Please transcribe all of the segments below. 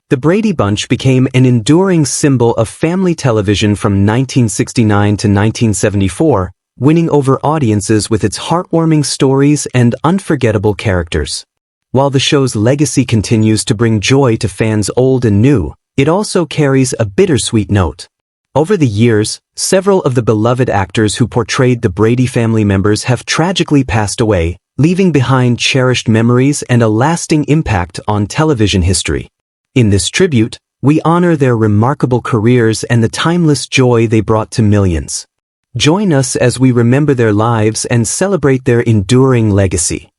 The Brady Bunch became an enduring symbol of family television from 1969 to 1974, winning over audiences with its heartwarming stories and unforgettable characters. While the show's legacy continues to bring joy to fans old and new, it also carries a bittersweet note. Over the years, several of the beloved actors who portrayed the Brady family members have tragically passed away, leaving behind cherished memories and a lasting impact on television history. In this tribute, we honor their remarkable careers and the timeless joy they brought to millions. Join us as we remember their lives and celebrate their enduring legacy.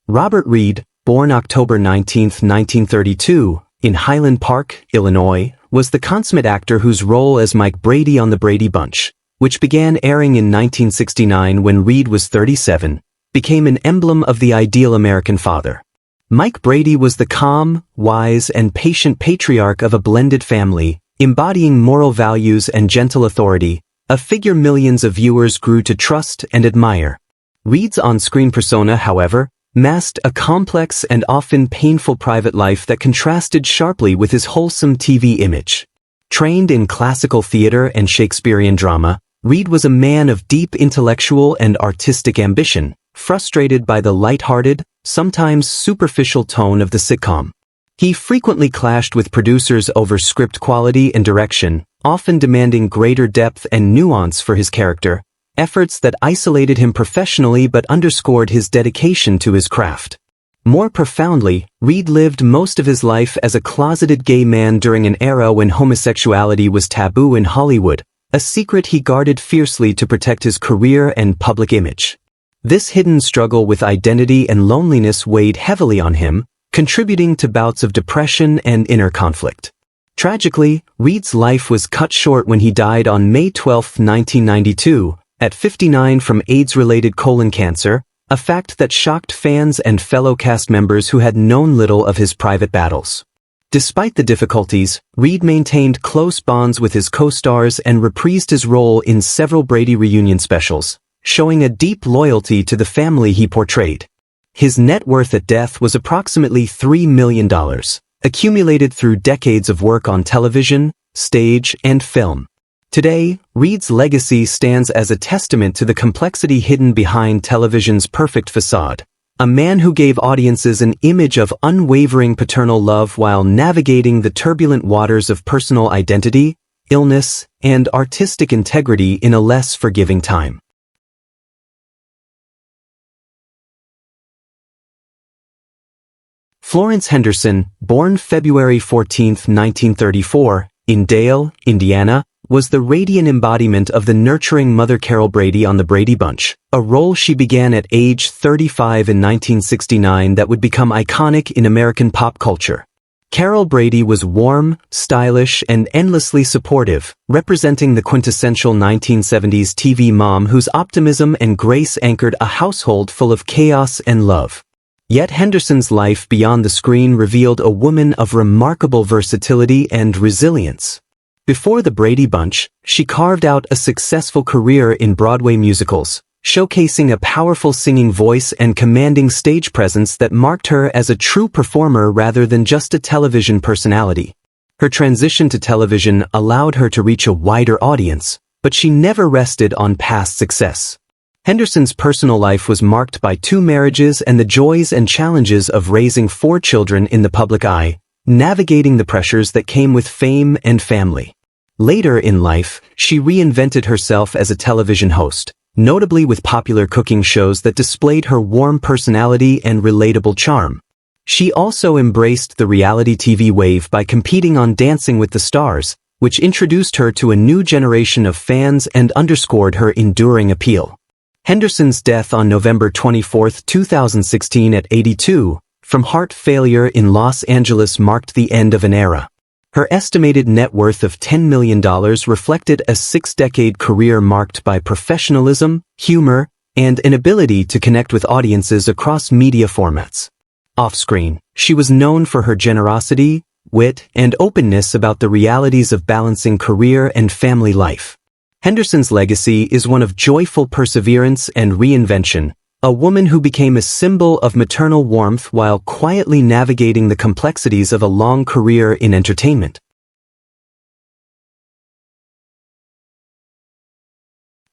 Robert Reed, born October 19, 1932, in Highland Park, Illinois, was the consummate actor whose role as Mike Brady on The Brady Bunch, which began airing in 1969 when Reed was 37, became an emblem of the ideal American father. Mike Brady was the calm, wise, and patient patriarch of a blended family, embodying moral values and gentle authority, a figure millions of viewers grew to trust and admire. Reed's on-screen persona, however, masked a complex and often painful private life that contrasted sharply with his wholesome TV image. Trained in classical theater and Shakespearean drama, Reed was a man of deep intellectual and artistic ambition, frustrated by the lighthearted, sometimes superficial tone of the sitcom. He frequently clashed with producers over script quality and direction, often demanding greater depth and nuance for his character, efforts that isolated him professionally but underscored his dedication to his craft. More profoundly, Reed lived most of his life as a closeted gay man during an era when homosexuality was taboo in Hollywood, a secret he guarded fiercely to protect his career and public image. This hidden struggle with identity and loneliness weighed heavily on him, contributing to bouts of depression and inner conflict. Tragically, Reed's life was cut short when he died on May 12, 1992, at 59 from AIDS-related colon cancer, a fact that shocked fans and fellow cast members who had known little of his private battles. Despite the difficulties, Reed maintained close bonds with his co-stars and reprised his role in several Brady reunion specials, showing a deep loyalty to the family he portrayed. His net worth at death was approximately $3 million, accumulated through decades of work on television, stage, and film. Today, Reed's legacy stands as a testament to the complexity hidden behind television's perfect facade. A man who gave audiences an image of unwavering paternal love while navigating the turbulent waters of personal identity, illness, and artistic integrity in a less forgiving time. Florence Henderson, born February 14, 1934, in Dale, Indiana, was the radiant embodiment of the nurturing mother Carol Brady on The Brady Bunch, a role she began at age 35 in 1969 that would become iconic in American pop culture. Carol Brady was warm, stylish, and endlessly supportive, representing the quintessential 1970s TV mom whose optimism and grace anchored a household full of chaos and love. Yet Henderson's life beyond the screen revealed a woman of remarkable versatility and resilience. Before The Brady Bunch, she carved out a successful career in Broadway musicals, showcasing a powerful singing voice and commanding stage presence that marked her as a true performer rather than just a television personality. Her transition to television allowed her to reach a wider audience, but she never rested on past success. Henderson's personal life was marked by 2 marriages and the joys and challenges of raising 4 children in the public eye, navigating the pressures that came with fame and family. Later in life, she reinvented herself as a television host, notably with popular cooking shows that displayed her warm personality and relatable charm. She also embraced the reality TV wave by competing on Dancing with the Stars, which introduced her to a new generation of fans and underscored her enduring appeal. Henderson's death on November 24, 2016 at 82, from heart failure in Los Angeles marked the end of an era. Her estimated net worth of $10 million reflected a 6-decade career marked by professionalism, humor, and an ability to connect with audiences across media formats. Off-screen, she was known for her generosity, wit, and openness about the realities of balancing career and family life. Henderson's legacy is one of joyful perseverance and reinvention, a woman who became a symbol of maternal warmth while quietly navigating the complexities of a long career in entertainment.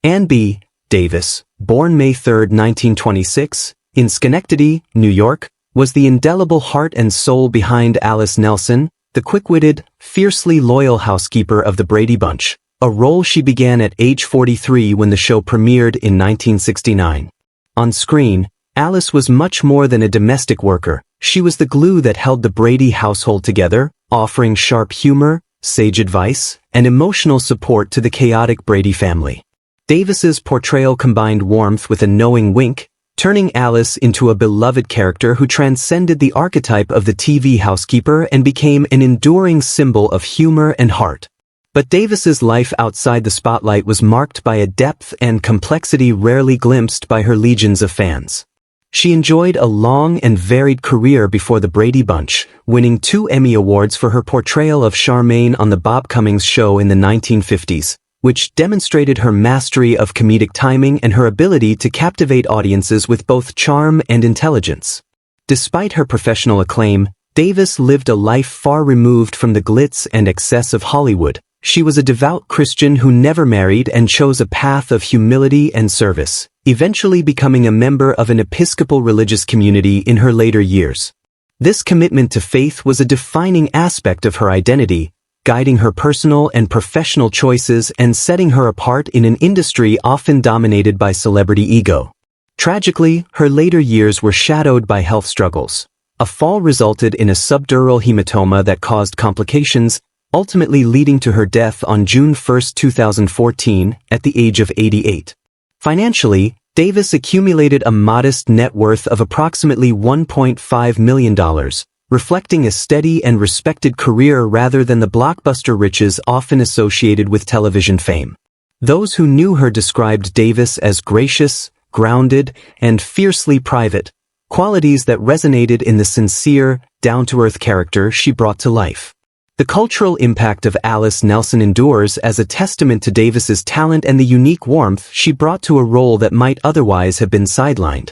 Ann B. Davis, born May 3, 1926, in Schenectady, New York, was the indelible heart and soul behind Alice Nelson, the quick-witted, fiercely loyal housekeeper of the Brady Bunch, a role she began at age 43 when the show premiered in 1969. On screen, Alice was much more than a domestic worker. She was the glue that held the Brady household together, offering sharp humor, sage advice, and emotional support to the chaotic Brady family. Davis's portrayal combined warmth with a knowing wink, turning Alice into a beloved character who transcended the archetype of the TV housekeeper and became an enduring symbol of humor and heart. But Davis's life outside the spotlight was marked by a depth and complexity rarely glimpsed by her legions of fans. She enjoyed a long and varied career before the Brady Bunch, winning 2 Emmy Awards for her portrayal of Charmaine on the Bob Cummings show in the 1950s, which demonstrated her mastery of comedic timing and her ability to captivate audiences with both charm and intelligence. Despite her professional acclaim, Davis lived a life far removed from the glitz and excess of Hollywood. She was a devout Christian who never married and chose a path of humility and service, eventually becoming a member of an Episcopal religious community in her later years. This commitment to faith was a defining aspect of her identity, guiding her personal and professional choices and setting her apart in an industry often dominated by celebrity ego. Tragically, her later years were shadowed by health struggles. A fall resulted in a subdural hematoma that caused complications, ultimately leading to her death on June 1, 2014, at the age of 88. Financially, Davis accumulated a modest net worth of approximately $1.5 million, reflecting a steady and respected career rather than the blockbuster riches often associated with television fame. Those who knew her described Davis as gracious, grounded, and fiercely private, qualities that resonated in the sincere, down-to-earth character she brought to life. The cultural impact of Alice Nelson endures as a testament to Davis's talent and the unique warmth she brought to a role that might otherwise have been sidelined.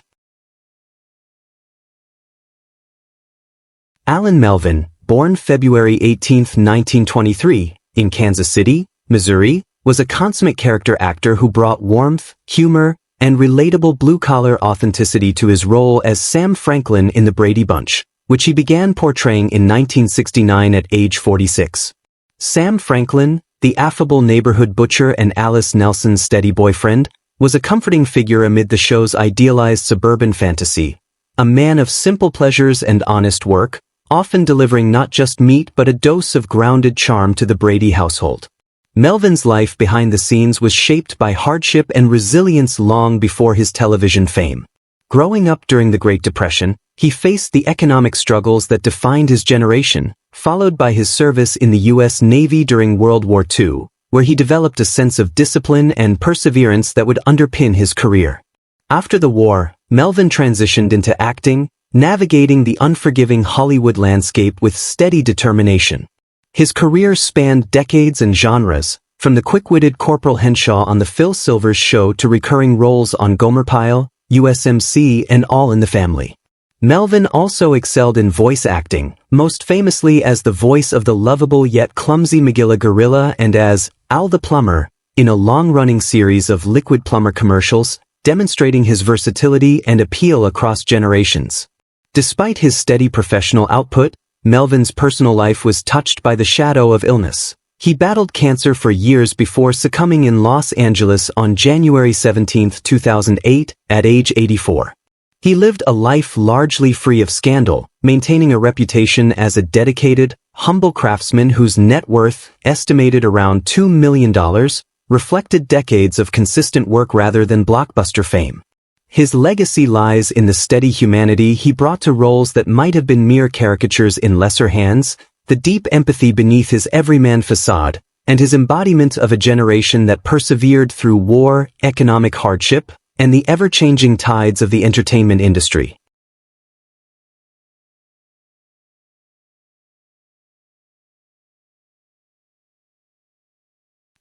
Alan Melvin, born February 18, 1923, in Kansas City, Missouri, was a consummate character actor who brought warmth, humor, and relatable blue-collar authenticity to his role as Sam Franklin in the Brady Bunch, which he began portraying in 1969 at age 46. Sam Franklin, the affable neighborhood butcher and Alice Nelson's steady boyfriend, was a comforting figure amid the show's idealized suburban fantasy, a man of simple pleasures and honest work, often delivering not just meat but a dose of grounded charm to the Brady household. Melvin's life behind the scenes was shaped by hardship and resilience long before his television fame. Growing up during the Great Depression, he faced the economic struggles that defined his generation, followed by his service in the U.S. Navy during World War II, where he developed a sense of discipline and perseverance that would underpin his career. After the war, Melvin transitioned into acting, navigating the unforgiving Hollywood landscape with steady determination. His career spanned decades and genres, from the quick-witted Corporal Henshaw on The Phil Silvers Show to recurring roles on Gomer Pyle, USMC, and All in the Family. Melvin also excelled in voice acting, most famously as the voice of the lovable yet clumsy Magilla Gorilla and as Al the Plumber, in a long-running series of Liquid Plumber commercials, demonstrating his versatility and appeal across generations. Despite his steady professional output, Melvin's personal life was touched by the shadow of illness. He battled cancer for years before succumbing in Los Angeles on January 17, 2008, at age 84. He lived a life largely free of scandal, maintaining a reputation as a dedicated, humble craftsman whose net worth, estimated around $2 million, reflected decades of consistent work rather than blockbuster fame. His legacy lies in the steady humanity he brought to roles that might have been mere caricatures in lesser hands, the deep empathy beneath his everyman facade, and his embodiment of a generation that persevered through war, economic hardship, and the ever-changing tides of the entertainment industry.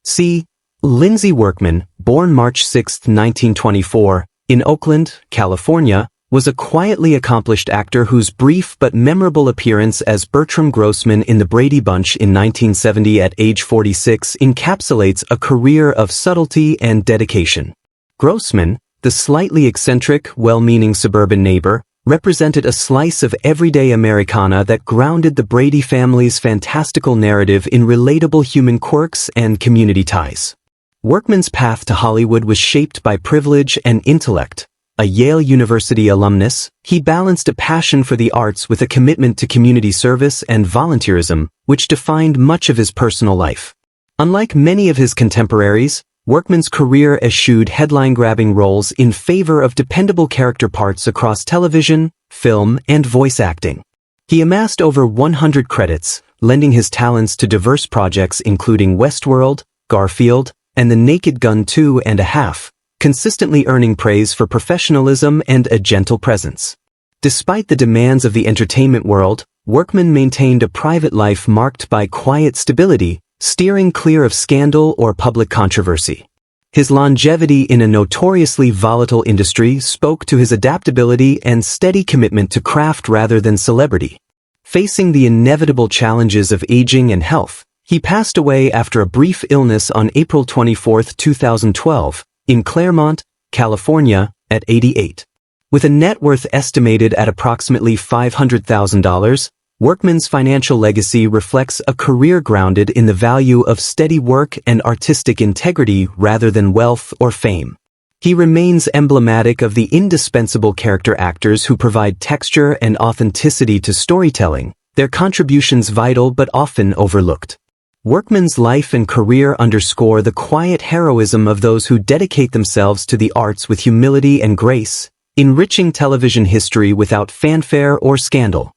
C. Lindsay Workman, born March 6, 1924, in Oakland, California, was a quietly accomplished actor whose brief but memorable appearance as Bertram Grossman in The Brady Bunch in 1970 at age 46 encapsulates a career of subtlety and dedication. Grossman, the slightly eccentric, well-meaning suburban neighbor, represented a slice of everyday Americana that grounded the Brady family's fantastical narrative in relatable human quirks and community ties. Workman's path to Hollywood was shaped by privilege and intellect. A Yale University alumnus, he balanced a passion for the arts with a commitment to community service and volunteerism, which defined much of his personal life. Unlike many of his contemporaries, Workman's career eschewed headline-grabbing roles in favor of dependable character parts across television, film, and voice acting. He amassed over 100 credits, lending his talents to diverse projects including Westworld, Garfield, and The Naked Gun 2.5, consistently earning praise for professionalism and a gentle presence. Despite the demands of the entertainment world, Workman maintained a private life marked by quiet stability, steering clear of scandal or public controversy. His longevity in a notoriously volatile industry spoke to his adaptability and steady commitment to craft rather than celebrity. Facing the inevitable challenges of aging and health, he passed away after a brief illness on April 24, 2012, in Claremont, California, at 88. With a net worth estimated at approximately $500,000, Workman's financial legacy reflects a career grounded in the value of steady work and artistic integrity rather than wealth or fame. He remains emblematic of the indispensable character actors who provide texture and authenticity to storytelling, their contributions vital but often overlooked. Workman's life and career underscore the quiet heroism of those who dedicate themselves to the arts with humility and grace, enriching television history without fanfare or scandal.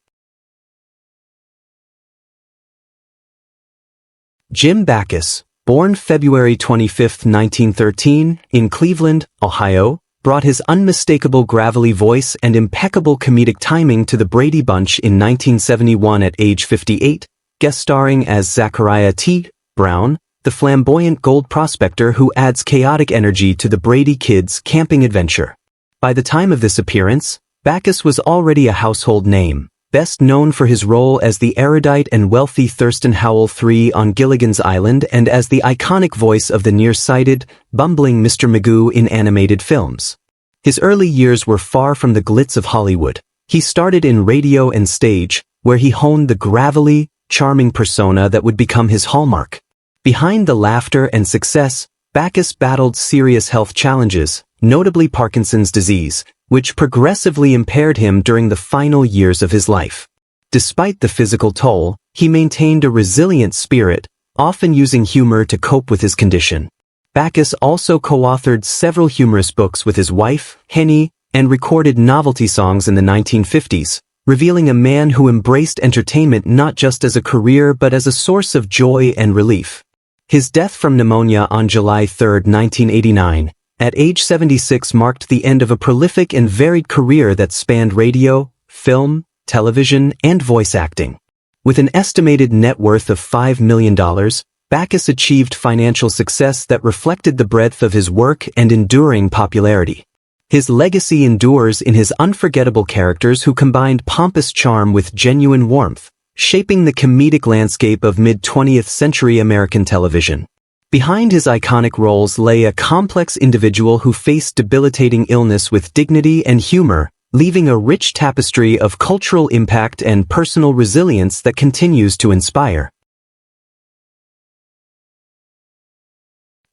Jim Bakus, born February 25, 1913, in Cleveland, Ohio, brought his unmistakable gravelly voice and impeccable comedic timing to the Brady Bunch in 1971 at age 58, guest starring as Zachariah T. Brown, the flamboyant gold prospector who adds chaotic energy to the Brady kids' camping adventure. By the time of this appearance, Bakus was already a household name, best known for his role as the erudite and wealthy Thurston Howell III on Gilligan's Island and as the iconic voice of the nearsighted, bumbling Mr. Magoo in animated films. His early years were far from the glitz of Hollywood. He started in radio and stage, where he honed the gravelly, charming persona that would become his hallmark. Behind the laughter and success, Bakus battled serious health challenges, notably Parkinson's disease, which progressively impaired him during the final years of his life. Despite the physical toll, he maintained a resilient spirit, often using humor to cope with his condition. Bakus also co-authored several humorous books with his wife, Henny, and recorded novelty songs in the 1950s, revealing a man who embraced entertainment not just as a career but as a source of joy and relief. His death from pneumonia on July 3, 1989, at age 76 marked the end of a prolific and varied career that spanned radio, film, television, and voice acting. With an estimated net worth of $5 million, Bakus achieved financial success that reflected the breadth of his work and enduring popularity. His legacy endures in his unforgettable characters who combined pompous charm with genuine warmth, shaping the comedic landscape of mid-20th century American television. Behind his iconic roles lay a complex individual who faced debilitating illness with dignity and humor, leaving a rich tapestry of cultural impact and personal resilience that continues to inspire.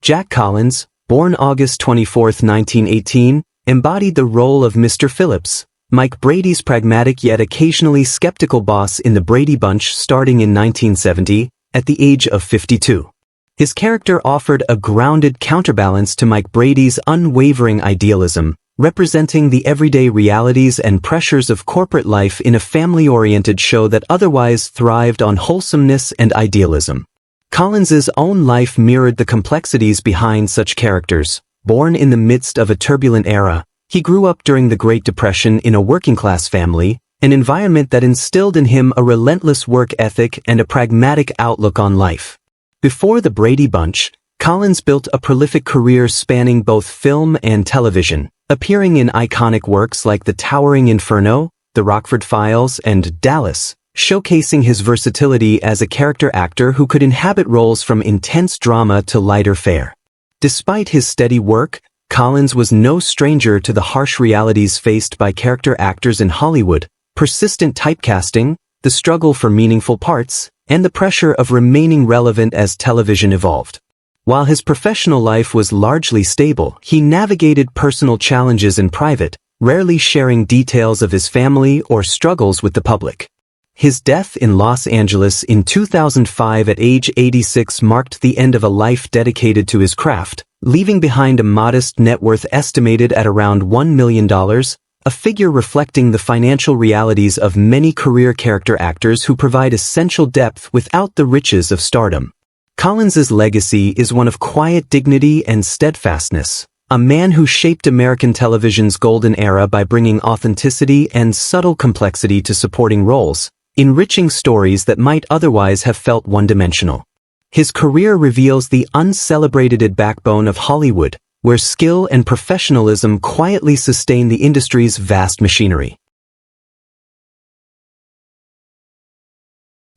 Jack Collins, born August 24, 1918, embodied the role of Mr. Phillips, Mike Brady's pragmatic yet occasionally skeptical boss in the Brady Bunch starting in 1970, at the age of 52. His character offered a grounded counterbalance to Mike Brady's unwavering idealism, representing the everyday realities and pressures of corporate life in a family-oriented show that otherwise thrived on wholesomeness and idealism. Collins's own life mirrored the complexities behind such characters. Born in the midst of a turbulent era, he grew up during the Great Depression in a working-class family, an environment that instilled in him a relentless work ethic and a pragmatic outlook on life. Before the Brady Bunch, Collins built a prolific career spanning both film and television, appearing in iconic works like The Towering Inferno, The Rockford Files, and Dallas, showcasing his versatility as a character actor who could inhabit roles from intense drama to lighter fare. Despite his steady work, Collins was no stranger to the harsh realities faced by character actors in Hollywood: persistent typecasting, the struggle for meaningful parts, and the pressure of remaining relevant as television evolved. While his professional life was largely stable, he navigated personal challenges in private, rarely sharing details of his family or struggles with the public. His death in Los Angeles in 2005 at age 86 marked the end of a life dedicated to his craft, leaving behind a modest net worth estimated at around $1 million, a figure reflecting the financial realities of many career character actors who provide essential depth without the riches of stardom. Collins's legacy is one of quiet dignity and steadfastness, a man who shaped American television's golden era by bringing authenticity and subtle complexity to supporting roles, enriching stories that might otherwise have felt one-dimensional. His career reveals the uncelebrated backbone of Hollywood, where skill and professionalism quietly sustain the industry's vast machinery.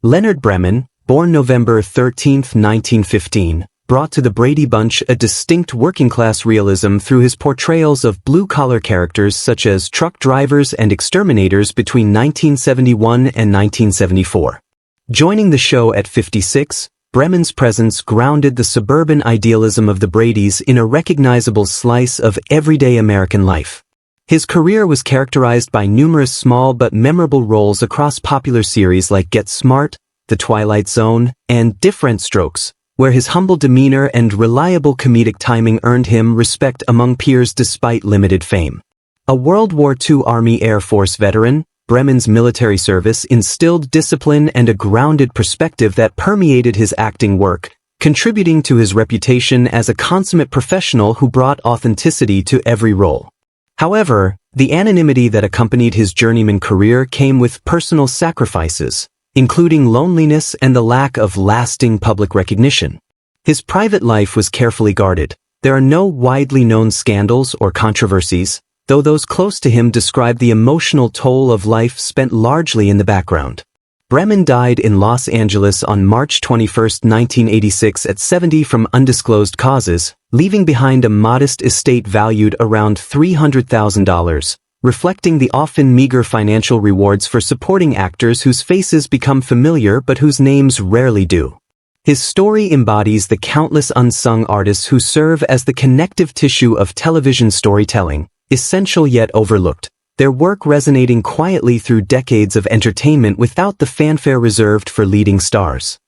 Leonard Bremen, born November 13, 1915, brought to the Brady Bunch a distinct working-class realism through his portrayals of blue-collar characters such as truck drivers and exterminators between 1971 and 1974. Joining the show at 56, Bremen's presence grounded the suburban idealism of the Bradys in a recognizable slice of everyday American life. His career was characterized by numerous small but memorable roles across popular series like Get Smart, The Twilight Zone, and Diff'rent Strokes, where his humble demeanor and reliable comedic timing earned him respect among peers despite limited fame. A World War II Army Air Force veteran, Bremen's military service instilled discipline and a grounded perspective that permeated his acting work, contributing to his reputation as a consummate professional who brought authenticity to every role. However, the anonymity that accompanied his journeyman career came with personal sacrifices, including loneliness and the lack of lasting public recognition. His private life was carefully guarded. There are no widely known scandals or controversies, though those close to him describe the emotional toll of life spent largely in the background. Bremen died in Los Angeles on March 21, 1986 at 70 from undisclosed causes, leaving behind a modest estate valued around $300,000, reflecting the often meager financial rewards for supporting actors whose faces become familiar but whose names rarely do. His story embodies the countless unsung artists who serve as the connective tissue of television storytelling, essential yet overlooked, their work resonating quietly through decades of entertainment without the fanfare reserved for leading stars.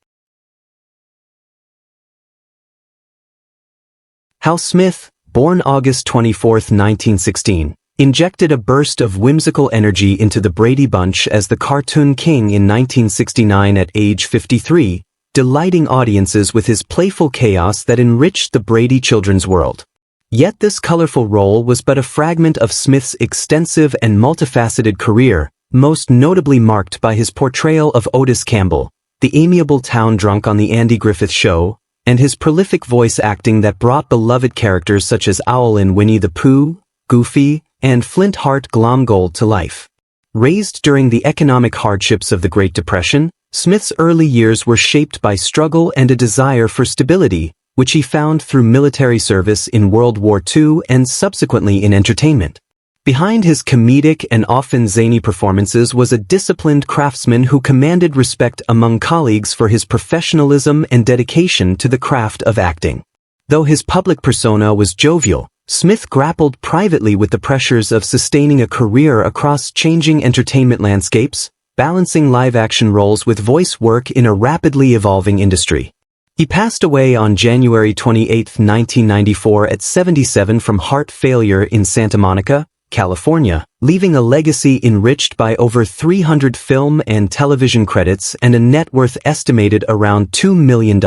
Hal Smith, born August 24, 1916, injected a burst of whimsical energy into the Brady Bunch as the Cartoon King in 1969 at age 53, delighting audiences with his playful chaos that enriched the Brady children's world. Yet this colorful role was but a fragment of Smith's extensive and multifaceted career, most notably marked by his portrayal of Otis Campbell, the amiable town drunk on The Andy Griffith Show, and his prolific voice acting that brought beloved characters such as Owl in Winnie the Pooh, Goofy, and Flint Hart Glomgold to life. Raised during the economic hardships of the Great Depression, Smith's early years were shaped by struggle and a desire for stability, which he found through military service in World War II and subsequently in entertainment. Behind his comedic and often zany performances was a disciplined craftsman who commanded respect among colleagues for his professionalism and dedication to the craft of acting. Though his public persona was jovial, Smith grappled privately with the pressures of sustaining a career across changing entertainment landscapes, balancing live-action roles with voice work in a rapidly evolving industry. He passed away on January 28, 1994 at 77 from heart failure in Santa Monica, California, leaving a legacy enriched by over 300 film and television credits and a net worth estimated around $2 million.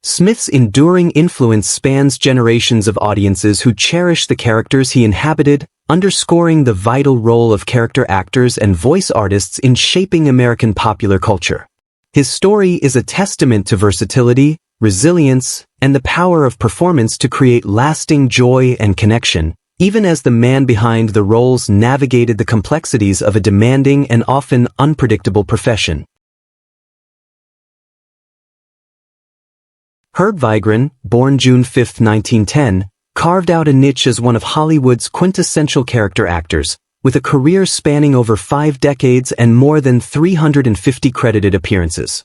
Smith's enduring influence spans generations of audiences who cherish the characters he inhabited, underscoring the vital role of character actors and voice artists in shaping American popular culture. His story is a testament to versatility, resilience, and the power of performance to create lasting joy and connection, even as the man behind the roles navigated the complexities of a demanding and often unpredictable profession. Herb Vigron, born June 5, 1910, carved out a niche as one of Hollywood's quintessential character actors, with a career spanning over 5 decades and more than 350 credited appearances.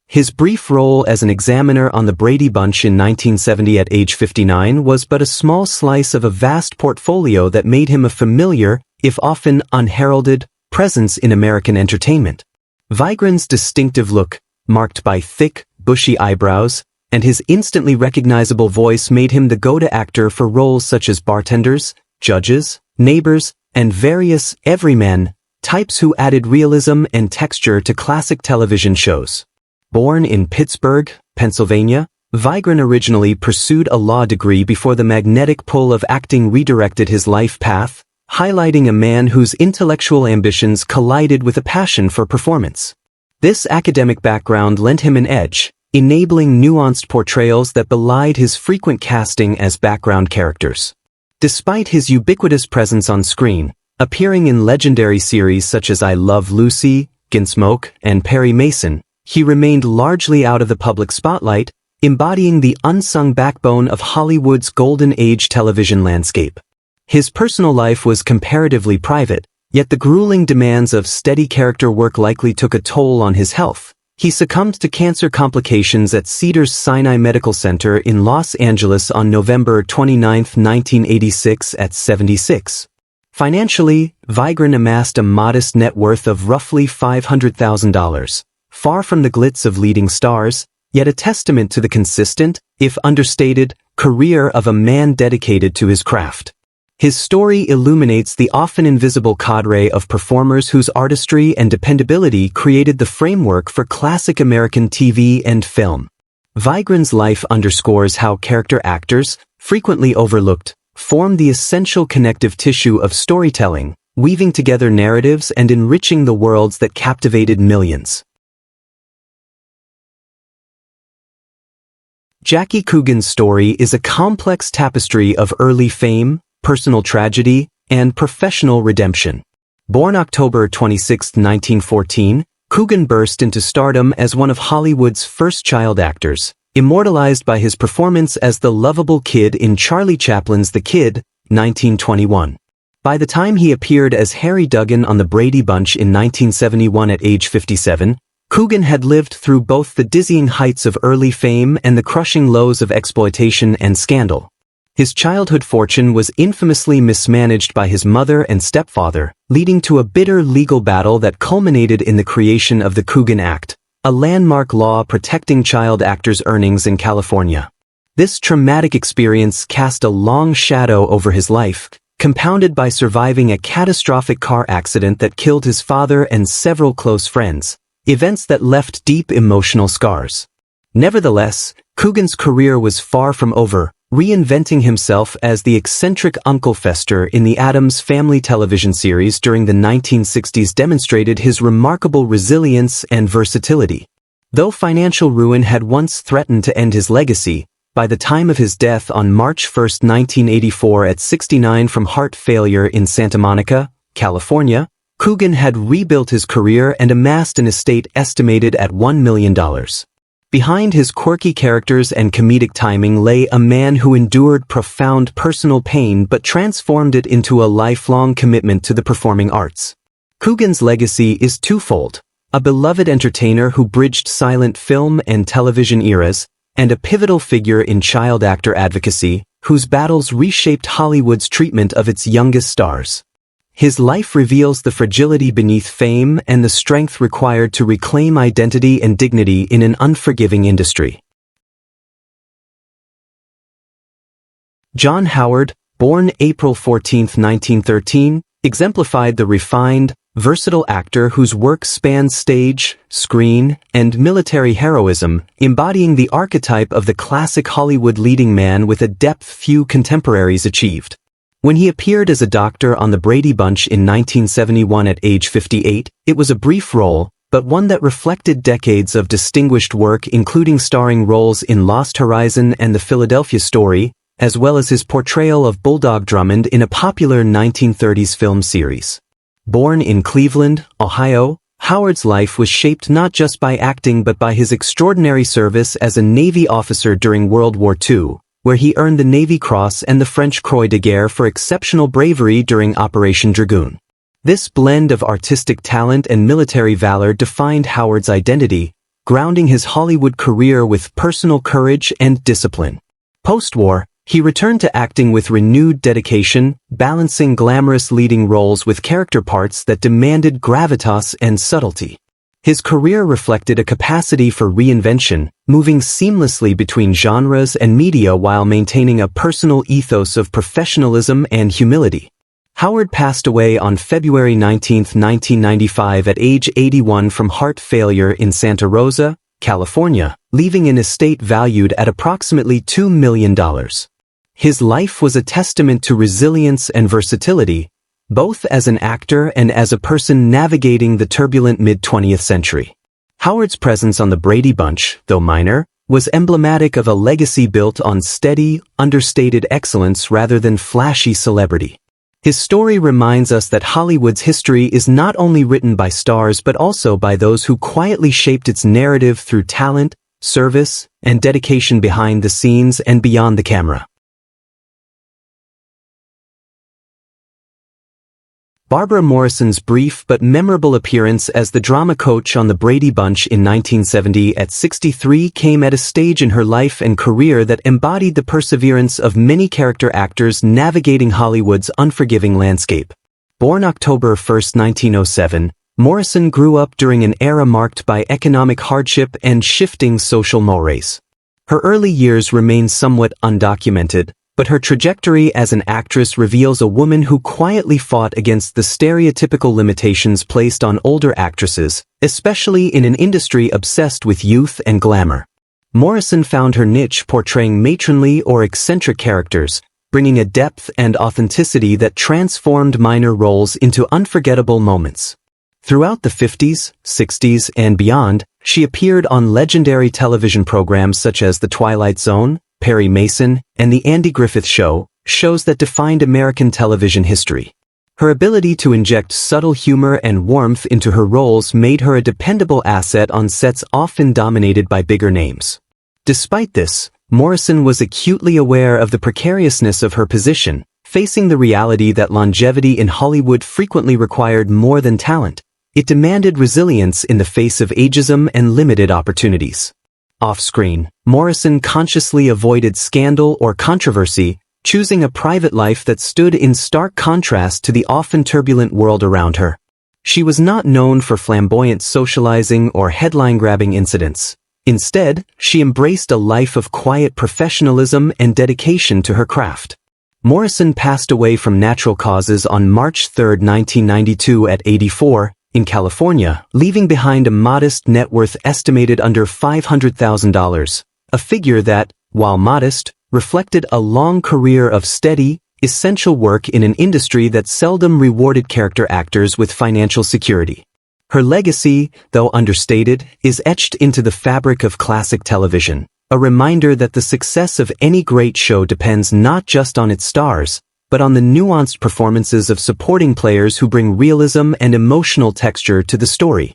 His brief role as an examiner on the Brady Bunch in 1970 at age 59 was but a small slice of a vast portfolio that made him a familiar, if often unheralded, presence in American entertainment. Vigron's distinctive look, marked by thick, bushy eyebrows, and his instantly recognizable voice made him the go-to actor for roles such as bartenders, judges, neighbors, and various everyman types who added realism and texture to classic television shows. Born in Pittsburgh, Pennsylvania, Vigron originally pursued a law degree before the magnetic pull of acting redirected his life path, highlighting a man whose intellectual ambitions collided with a passion for performance. This academic background lent him an edge, enabling nuanced portrayals that belied his frequent casting as background characters. Despite his ubiquitous presence on screen, appearing in legendary series such as I Love Lucy, Gunsmoke, and Perry Mason, he remained largely out of the public spotlight, embodying the unsung backbone of Hollywood's golden age television landscape. His personal life was comparatively private, yet the grueling demands of steady character work likely took a toll on his health. He succumbed to cancer complications at Cedars-Sinai Medical Center in Los Angeles on November 29, 1986 at 76. Financially, Vigron amassed a modest net worth of roughly $500,000, far from the glitz of leading stars, yet a testament to the consistent, if understated, career of a man dedicated to his craft. His story illuminates the often invisible cadre of performers whose artistry and dependability created the framework for classic American TV and film. Vigron's life underscores how character actors, frequently overlooked, form the essential connective tissue of storytelling, weaving together narratives and enriching the worlds that captivated millions. Jackie Kugan's story is a complex tapestry of early fame, personal tragedy, and professional redemption. Born October 26, 1914, Kugan burst into stardom as one of Hollywood's first child actors, immortalized by his performance as the lovable kid in Charlie Chaplin's The Kid, 1921. By the time he appeared as Harry Duggan on the Brady Bunch in 1971 at age 57, Kugan had lived through both the dizzying heights of early fame and the crushing lows of exploitation and scandal. His childhood fortune was infamously mismanaged by his mother and stepfather, leading to a bitter legal battle that culminated in the creation of the Kugan Act, a landmark law protecting child actors' earnings in California. This traumatic experience cast a long shadow over his life, compounded by surviving a catastrophic car accident that killed his father and several close friends, events that left deep emotional scars. Nevertheless, Kugan's career was far from over, reinventing himself as the eccentric Uncle Fester in the Addams Family television series during the 1960s demonstrated his remarkable resilience and versatility. Though financial ruin had once threatened to end his legacy, by the time of his death on March 1, 1984 at 69 from heart failure in Santa Monica, California, Kugan had rebuilt his career and amassed an estate estimated at $1 million. Behind his quirky characters and comedic timing lay a man who endured profound personal pain but transformed it into a lifelong commitment to the performing arts. Kugan's legacy is twofold: a beloved entertainer who bridged silent film and television eras, and a pivotal figure in child actor advocacy, whose battles reshaped Hollywood's treatment of its youngest stars. His life reveals the fragility beneath fame and the strength required to reclaim identity and dignity in an unforgiving industry. John Howard, born April 14, 1913, exemplified the refined, versatile actor whose work spans stage, screen, and military heroism, embodying the archetype of the classic Hollywood leading man with a depth few contemporaries achieved. When he appeared as a doctor on the Brady Bunch in 1971 at age 58, it was a brief role, but one that reflected decades of distinguished work including starring roles in Lost Horizon and The Philadelphia Story, as well as his portrayal of Bulldog Drummond in a popular 1930s film series. Born in Cleveland, Ohio, Howard's life was shaped not just by acting but by his extraordinary service as a Navy officer during World War II, where he earned the Navy Cross and the French Croix de Guerre for exceptional bravery during Operation Dragoon. This blend of artistic talent and military valor defined Howard's identity, grounding his Hollywood career with personal courage and discipline. Post-war, he returned to acting with renewed dedication, balancing glamorous leading roles with character parts that demanded gravitas and subtlety. His career reflected a capacity for reinvention, moving seamlessly between genres and media while maintaining a personal ethos of professionalism and humility. Howard passed away on February 19, 1995 at age 81 from heart failure in Santa Rosa, California, leaving an estate valued at approximately $2 million. His life was a testament to resilience and versatility, both as an actor and as a person navigating the turbulent mid-20th century. Howard's presence on the Brady Bunch, though minor, was emblematic of a legacy built on steady, understated excellence rather than flashy celebrity. His story reminds us that Hollywood's history is not only written by stars but also by those who quietly shaped its narrative through talent, service, and dedication behind the scenes and beyond the camera. Barbara Morrison's brief but memorable appearance as the drama coach on the Brady Bunch in 1970 at 63 came at a stage in her life and career that embodied the perseverance of many character actors navigating Hollywood's unforgiving landscape. Born October 1, 1907, Morrison grew up during an era marked by economic hardship and shifting social mores. Her early years remain somewhat undocumented, but her trajectory as an actress reveals a woman who quietly fought against the stereotypical limitations placed on older actresses, especially in an industry obsessed with youth and glamour. Morrison found her niche portraying matronly or eccentric characters, bringing a depth and authenticity that transformed minor roles into unforgettable moments. Throughout the 50s, 60s, and beyond, she appeared on legendary television programs such as The Twilight Zone, Perry Mason, and The Andy Griffith Show, shows that defined American television history. Her ability to inject subtle humor and warmth into her roles made her a dependable asset on sets often dominated by bigger names. Despite this, Morrison was acutely aware of the precariousness of her position, facing the reality that longevity in Hollywood frequently required more than talent. It demanded resilience in the face of ageism and limited opportunities. Off-screen, Morrison consciously avoided scandal or controversy, choosing a private life that stood in stark contrast to the often turbulent world around her. She was not known for flamboyant socializing or headline-grabbing incidents. Instead, she embraced a life of quiet professionalism and dedication to her craft. Morrison passed away from natural causes on March 3, 1992 at 84, in California, leaving behind a modest net worth estimated under $500,000, a figure that, while modest, reflected a long career of steady, essential work in an industry that seldom rewarded character actors with financial security. Her legacy, though understated, is etched into the fabric of classic television, a reminder that the success of any great show depends not just on its stars, but on the nuanced performances of supporting players who bring realism and emotional texture to the story.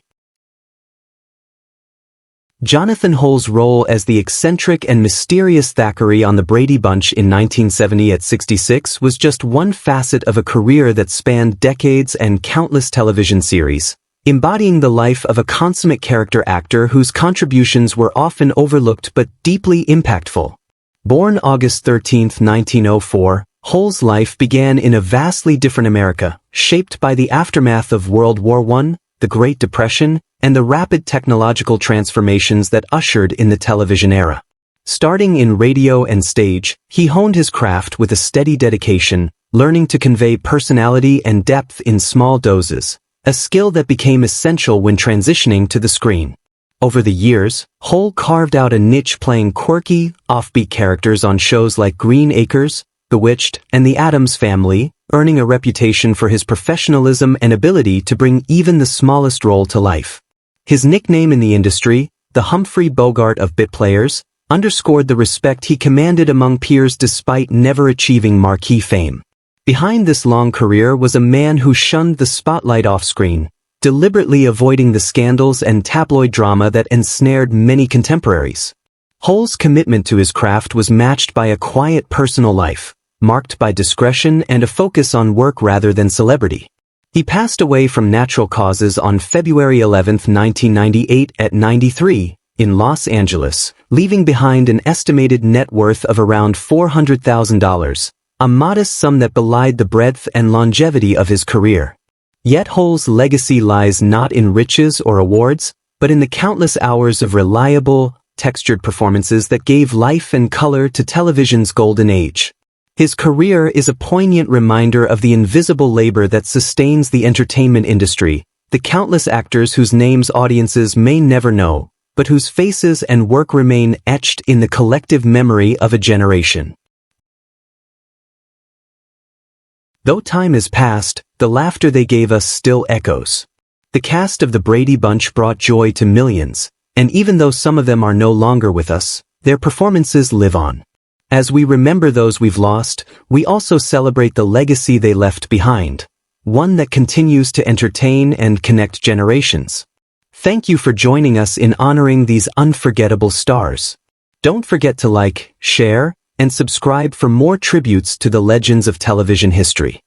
Jonathan Hull's role as the eccentric and mysterious Thackeray on the Brady Bunch in 1970 at 66 was just one facet of a career that spanned decades and countless television series, embodying the life of a consummate character actor whose contributions were often overlooked but deeply impactful. Born August 13, 1904, Hull's life began in a vastly different America, shaped by the aftermath of World War I, the Great Depression, and the rapid technological transformations that ushered in the television era. Starting in radio and stage, he honed his craft with a steady dedication, learning to convey personality and depth in small doses, a skill that became essential when transitioning to the screen. Over the years, Hull carved out a niche playing quirky, offbeat characters on shows like Green Acres, Bewitched, and The Addams Family, earning a reputation for his professionalism and ability to bring even the smallest role to life. His nickname in the industry, the Humphrey Bogart of bit players, underscored the respect he commanded among peers despite never achieving marquee fame. Behind this long career was a man who shunned the spotlight off-screen, deliberately avoiding the scandals and tabloid drama that ensnared many contemporaries. Hull's commitment to his craft was matched by a quiet personal life, marked by discretion and a focus on work rather than celebrity. He passed away from natural causes on February 11, 1998 at 93, in Los Angeles, leaving behind an estimated net worth of around $400,000, a modest sum that belied the breadth and longevity of his career. Yet Hull's legacy lies not in riches or awards, but in the countless hours of reliable, textured performances that gave life and color to television's golden age. His career is a poignant reminder of the invisible labor that sustains the entertainment industry, the countless actors whose names audiences may never know, but whose faces and work remain etched in the collective memory of a generation. Though time has passed, the laughter they gave us still echoes. The cast of the Brady Bunch brought joy to millions, and even though some of them are no longer with us, their performances live on. As we remember those we've lost, we also celebrate the legacy they left behind, one that continues to entertain and connect generations. Thank you for joining us in honoring these unforgettable stars. Don't forget to like, share, and subscribe for more tributes to the legends of television history.